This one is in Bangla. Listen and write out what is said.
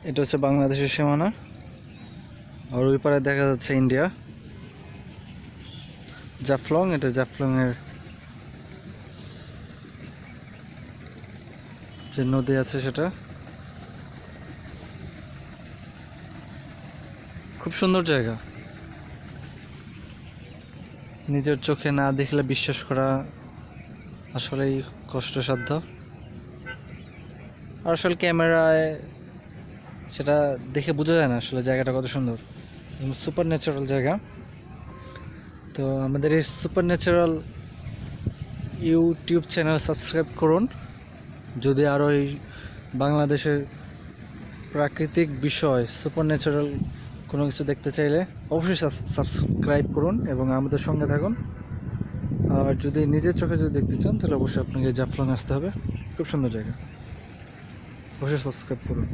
এটা হচ্ছে বাংলাদেশের সীমানা, আর ওই পারে দেখা যাচ্ছে ইন্ডিয়া। জাফলং, এটা জাফলং এর যে নদী আছে সেটা। খুব সুন্দর জায়গা, নিজের চোখে না দেখলে বিশ্বাস করা আসলেই কষ্টসাধ্য। আর আসলে ক্যামেরায় সেটা দেখে বোঝা যায় না আসলে জায়গাটা কত সুন্দর, সুপার ন্যাচারাল জায়গা। তো আমাদের এই super natural YouTube channel subscribe করুন। যদি আরও এই বাংলাদেশের প্রাকৃতিক বিষয় সুপার ন্যাচারাল কোনো কিছু দেখতে চাইলে অবশ্যই সাবস্ক্রাইব করুন এবং আমাদের সঙ্গে থাকুন। আর যদি নিজের চোখে যদি দেখতে চান তাহলে অবশ্যই আপনাকে জাফলং আসতে হবে, খুব সুন্দর জায়গা, অবশ্যই সাবস্ক্রাইব করুন।